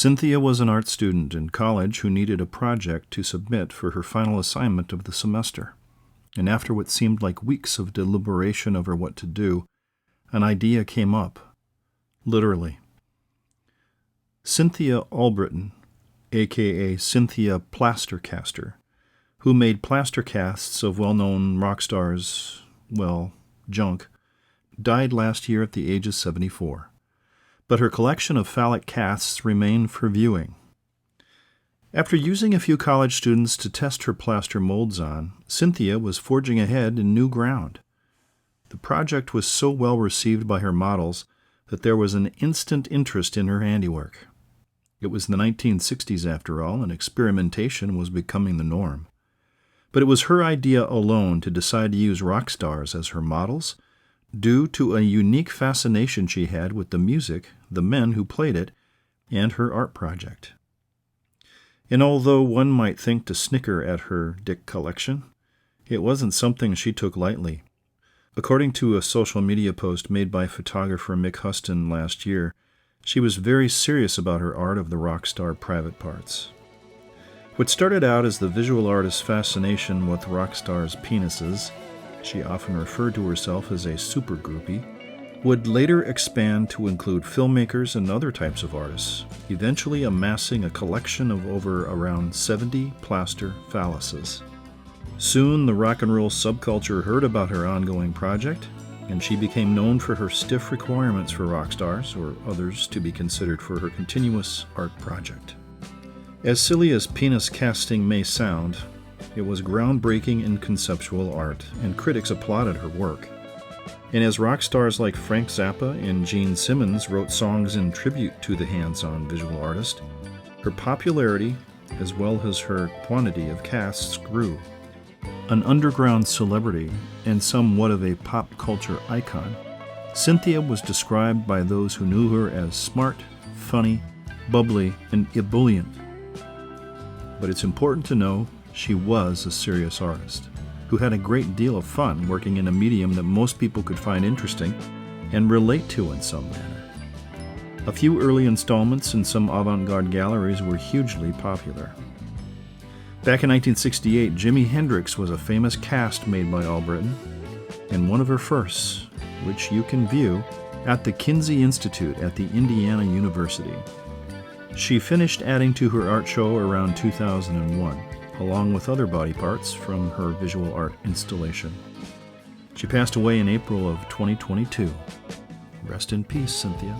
Cynthia was an art student in college who needed a project to submit for her final assignment of the semester. And after what seemed like weeks of deliberation over what to do, an idea came up. Literally. Cynthia Albritton, a.k.a. Cynthia Plaster Caster, who made plaster casts of well-known rock stars, junk, died last year at the age of 74. But her collection of phallic casts remain for viewing. After using a few college students to test her plaster molds on, Cynthia was forging ahead in new ground. The project was so well received by her models that there was an instant interest in her handiwork. It was the 1960s after all, and experimentation was becoming the norm. But it was her idea alone to decide to use rock stars as her models, due to a unique fascination she had with the music, the men who played it, and her art project. And although one might think to snicker at her Dick collection, it wasn't something she took lightly. According to a social media post made by photographer Mick Huston last year, she was very serious about her art of the rock star private parts. What started out as the visual artist's fascination with rock stars' penises, she often referred to herself as a super groupie, would later expand to include filmmakers and other types of artists, eventually amassing a collection of around 70 plaster phalluses. Soon, the rock and roll subculture heard about her ongoing project, and she became known for her stiff requirements for rock stars or others to be considered for her continuous art project. As silly as penis casting may sound, it was groundbreaking in conceptual art, and critics applauded her work. And as rock stars like Frank Zappa and Gene Simmons wrote songs in tribute to the hands-on visual artist, her popularity, as well as her quantity of casts, grew. An underground celebrity and somewhat of a pop culture icon, Cynthia was described by those who knew her as smart, funny, bubbly, and ebullient. But it's important to know she was a serious artist who had a great deal of fun working in a medium that most people could find interesting and relate to in some manner. A few early installments in some avant-garde galleries were hugely popular. Back in 1968, Jimi Hendrix was a famous cast made by Albritton, and one of her firsts, which you can view at the Kinsey Institute at the Indiana University. She finished adding to her art show around 2001, along with other body parts from her visual art installation. She passed away in April of 2022. Rest in peace, Cynthia.